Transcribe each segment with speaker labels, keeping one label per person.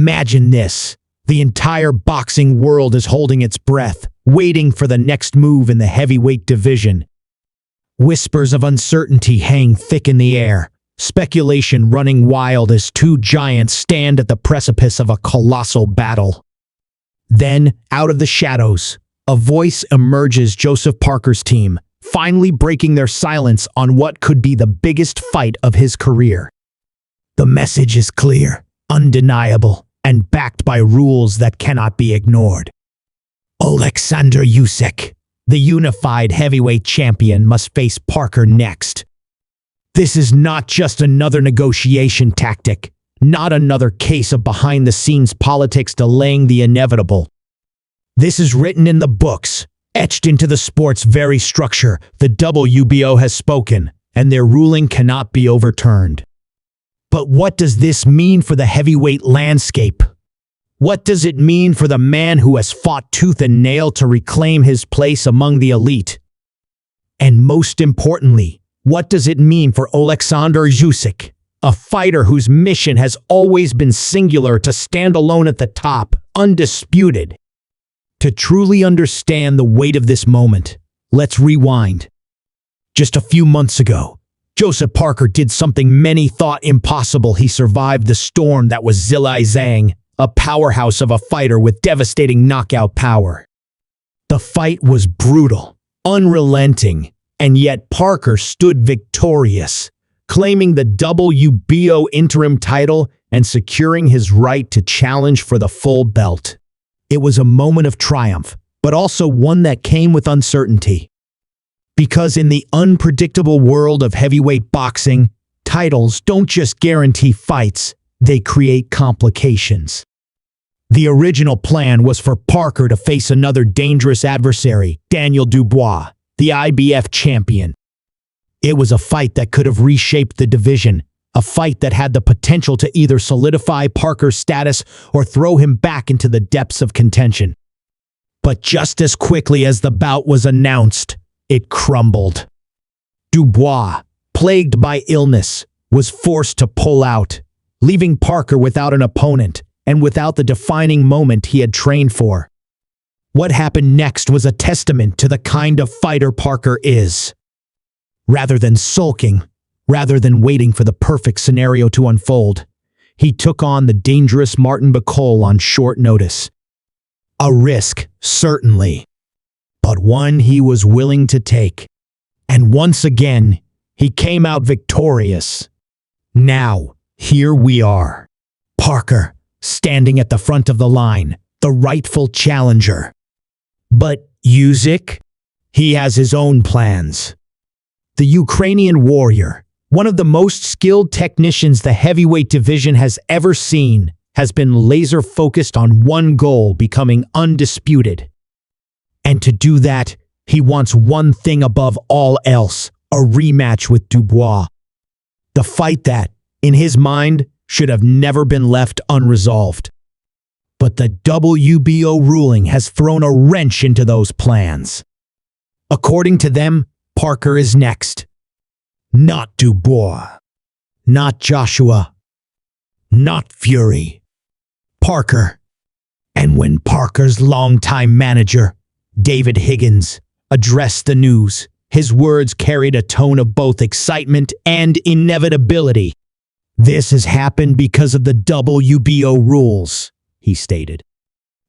Speaker 1: Imagine this. The entire boxing world is holding its breath, waiting for the next move in the heavyweight division. Whispers of uncertainty hang thick in the air, speculation running wild as two giants stand at the precipice of a colossal battle. Then, out of the shadows, a voice emerges: Joseph Parker's team, finally breaking their silence on what could be the biggest fight of his career. The message is clear, undeniable, and backed by rules that cannot be ignored. Oleksandr Usyk, the unified heavyweight champion, must face Parker next. This is not just another negotiation tactic, not another case of behind-the-scenes politics delaying the inevitable. This is written in the books, etched into the sport's very structure. The WBO has spoken, and their ruling cannot be overturned. But what does this mean for the heavyweight landscape? What does it mean for the man who has fought tooth and nail to reclaim his place among the elite? And most importantly, what does it mean for Oleksandr Usyk, a fighter whose mission has always been singular: to stand alone at the top, undisputed? To truly understand the weight of this moment, let's rewind. Just a few months ago, Joseph Parker did something many thought impossible. He survived the storm that was Zhilei Zhang, a powerhouse of a fighter with devastating knockout power. The fight was brutal, unrelenting, and yet Parker stood victorious, claiming the WBO interim title and securing his right to challenge for the full belt. It was a moment of triumph, but also one that came with uncertainty. Because in the unpredictable world of heavyweight boxing, titles don't just guarantee fights, they create complications. The original plan was for Parker to face another dangerous adversary, Daniel Dubois, the IBF champion. It was a fight that could have reshaped the division, a fight that had the potential to either solidify Parker's status or throw him back into the depths of contention. But just as quickly as the bout was announced, it crumbled. Dubois, plagued by illness, was forced to pull out, leaving Parker without an opponent and without the defining moment he had trained for. What happened next was a testament to the kind of fighter Parker is. Rather than sulking, rather than waiting for the perfect scenario to unfold, he took on the dangerous Martin Bacol on short notice. A risk, certainly, but one he was willing to take. And once again, he came out victorious. Now, here we are. Parker, standing at the front of the line, the rightful challenger. But Usyk? He has his own plans. The Ukrainian warrior, one of the most skilled technicians the heavyweight division has ever seen, has been laser-focused on one goal: becoming undisputed. And to do that, he wants one thing above all else: a rematch with Dubois. The fight that, in his mind, should have never been left unresolved. But the WBO ruling has thrown a wrench into those plans. According to them, Parker is next. Not Dubois. Not Joshua. Not Fury. Parker. And when Parker's longtime manager, David Higgins, addressed the news, his words carried a tone of both excitement and inevitability. "This has happened because of the WBO rules," he stated.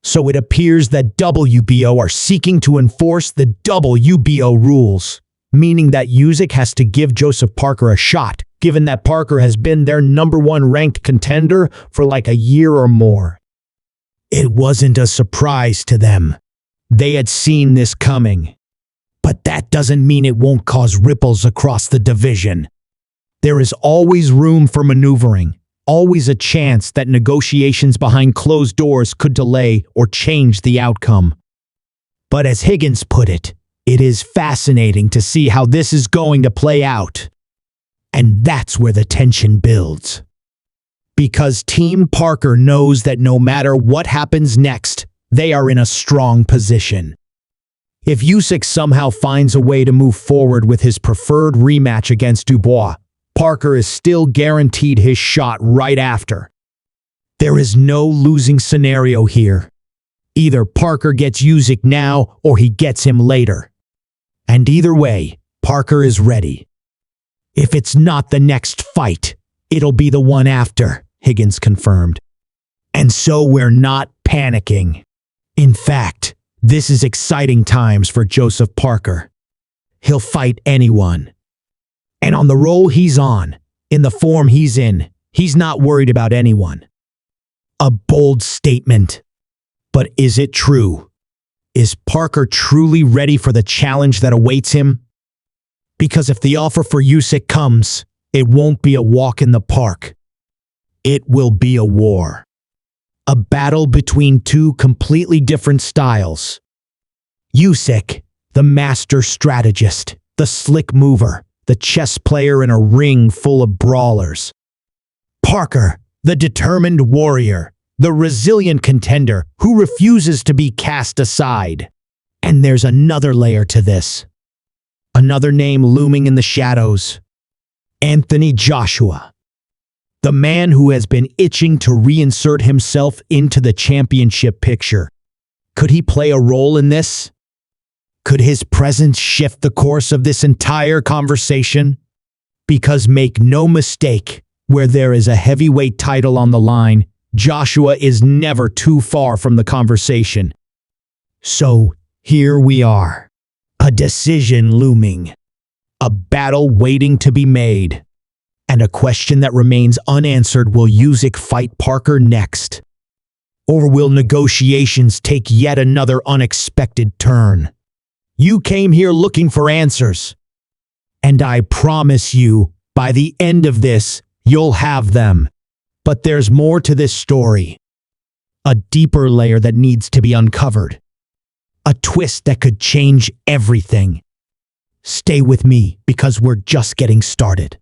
Speaker 1: So it appears that WBO are seeking to enforce the WBO rules, meaning that Usyk has to give Joseph Parker a shot, given that Parker has been their #1 ranked contender for like a year or more. It wasn't a surprise to them. They had seen this coming. But that doesn't mean it won't cause ripples across the division. There is always room for maneuvering, always a chance that negotiations behind closed doors could delay or change the outcome. But as Higgins put it is fascinating to see how this is going to play out. And that's where the tension builds. Because Team Parker knows that no matter what happens next, they are in a strong position. If Usyk somehow finds a way to move forward with his preferred rematch against Dubois, Parker is still guaranteed his shot right after. There is no losing scenario here. Either Parker gets Usyk now or he gets him later. And either way, Parker is ready. If it's not the next fight, it'll be the one after, Higgins confirmed. And so we're not panicking. In fact, this is exciting times for Joseph Parker. He'll fight anyone. And on the role he's on, in the form he's in, he's not worried about anyone. A bold statement. But is it true? Is Parker truly ready for the challenge that awaits him? Because if the offer for Usyk comes, it won't be a walk in the park. It will be a war. A battle between two completely different styles. Usyk, the master strategist, the slick mover, the chess player in a ring full of brawlers. Parker, the determined warrior, the resilient contender who refuses to be cast aside. And there's another layer to this. Another name looming in the shadows. Anthony Joshua. The man who has been itching to reinsert himself into the championship picture. Could he play a role in this? Could his presence shift the course of this entire conversation? Because make no mistake, where there is a heavyweight title on the line, Joshua is never too far from the conversation. So, here we are. A decision looming. A battle waiting to be made. And a question that remains unanswered: will Usyk fight Parker next? Or will negotiations take yet another unexpected turn? You came here looking for answers. And I promise you, by the end of this, you'll have them. But there's more to this story. A deeper layer that needs to be uncovered. A twist that could change everything. Stay with me, because we're just getting started.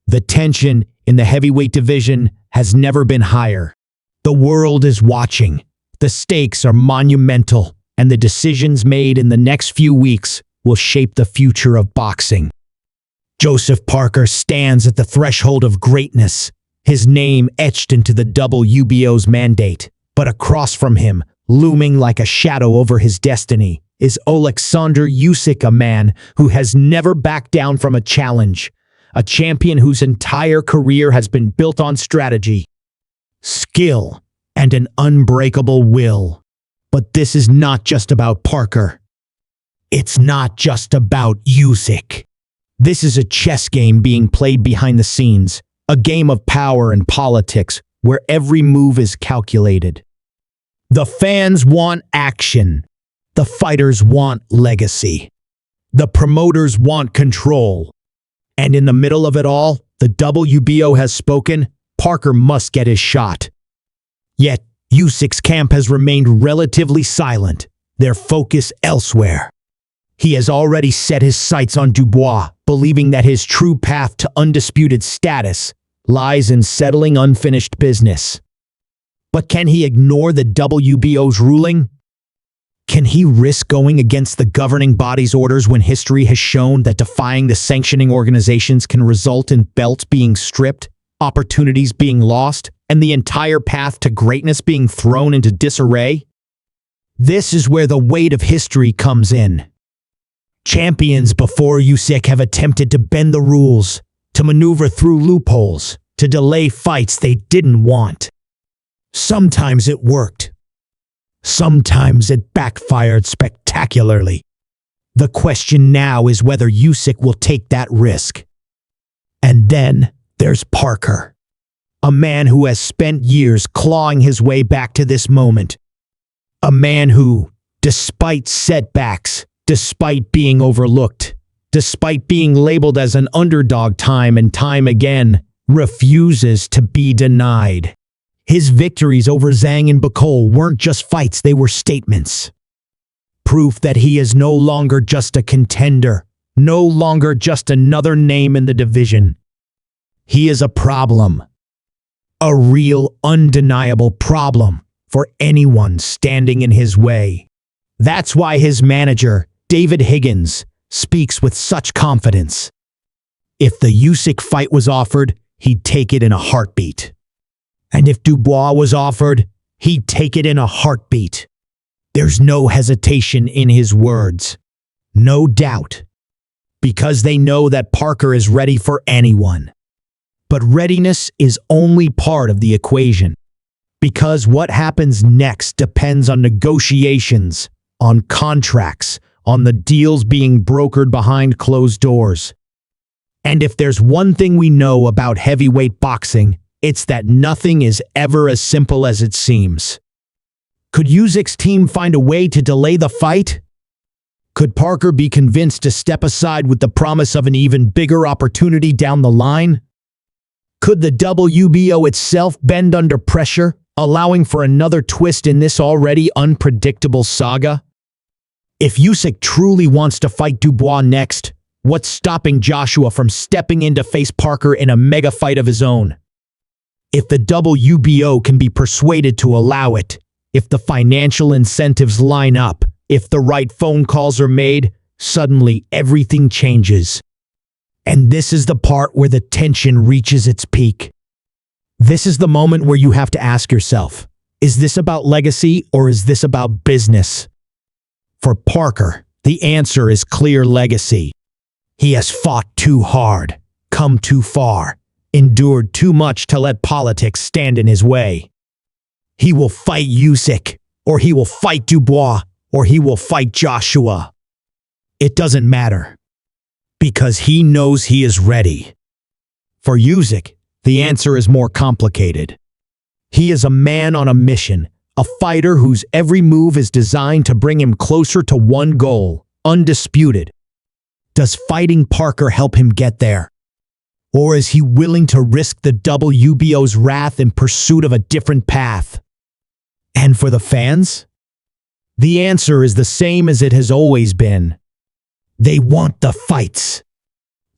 Speaker 1: The tension in the heavyweight division has never been higher. The world is watching. The stakes are monumental, and the decisions made in the next few weeks will shape the future of boxing. Joseph Parker stands at the threshold of greatness, his name etched into the WBO's mandate. But across from him, looming like a shadow over his destiny, is Oleksandr Usyk, a man who has never backed down from a challenge, a champion whose entire career has been built on strategy, skill, and an unbreakable will. But this is not just about Parker. It's not just about Usyk. This is a chess game being played behind the scenes, a game of power and politics where every move is calculated. The fans want action. The fighters want legacy. The promoters want control. And in the middle of it all, the WBO has spoken. Parker must get his shot. Yet, Usyk's camp has remained relatively silent, their focus elsewhere. He has already set his sights on Dubois, believing that his true path to undisputed status lies in settling unfinished business. But can he ignore the WBO's ruling? Can he risk going against the governing body's orders when history has shown that defying the sanctioning organizations can result in belts being stripped, opportunities being lost, and the entire path to greatness being thrown into disarray? This is where the weight of history comes in. Champions before Usyk have attempted to bend the rules, to maneuver through loopholes, to delay fights they didn't want. Sometimes it worked. Sometimes it backfired spectacularly. The question now is whether Usyk will take that risk. And then there's Parker, a man who has spent years clawing his way back to this moment. A man who, despite setbacks, despite being overlooked, despite being labeled as an underdog time and time again, refuses to be denied. His victories over Zhang and Bacol weren't just fights, they were statements. Proof that he is no longer just a contender, no longer just another name in the division. He is a problem. A real, undeniable problem for anyone standing in his way. That's why his manager, David Higgins, speaks with such confidence. If the Usyk fight was offered, he'd take it in a heartbeat. And if Dubois was offered, he'd take it in a heartbeat. There's no hesitation in his words. No doubt. Because they know that Parker is ready for anyone. But readiness is only part of the equation. Because what happens next depends on negotiations, on contracts, on the deals being brokered behind closed doors. And if there's one thing we know about heavyweight boxing, it's that nothing is ever as simple as it seems. Could Usyk's team find a way to delay the fight? Could Parker be convinced to step aside with the promise of an even bigger opportunity down the line? Could the WBO itself bend under pressure, allowing for another twist in this already unpredictable saga? If Usyk truly wants to fight Dubois next, what's stopping Joshua from stepping in to face Parker in a mega fight of his own? If the WBO can be persuaded to allow it, if the financial incentives line up, if the right phone calls are made, suddenly everything changes. And this is the part where the tension reaches its peak. This is the moment where you have to ask yourself, is this about legacy or is this about business? For Parker, the answer is clear: legacy. He has fought too hard, come too far, endured too much to let politics stand in his way. He will fight Usyk, or he will fight Dubois, or he will fight Joshua. It doesn't matter, because he knows he is ready. For Usyk, the answer is more complicated. He is a man on a mission, a fighter whose every move is designed to bring him closer to one goal, undisputed. Does fighting Parker help him get there? Or is he willing to risk the WBO's wrath in pursuit of a different path? And for the fans? The answer is the same as it has always been. They want the fights.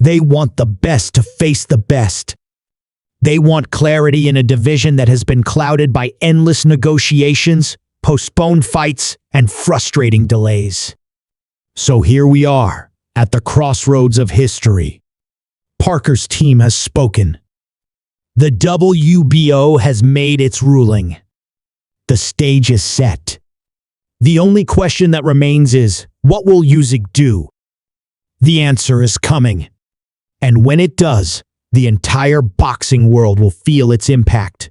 Speaker 1: They want the best to face the best. They want clarity in a division that has been clouded by endless negotiations, postponed fights, and frustrating delays. So here we are, at the crossroads of history. Parker's team has spoken. The WBO has made its ruling. The stage is set. The only question that remains is, what will Usyk do? The answer is coming. And when it does, the entire boxing world will feel its impact.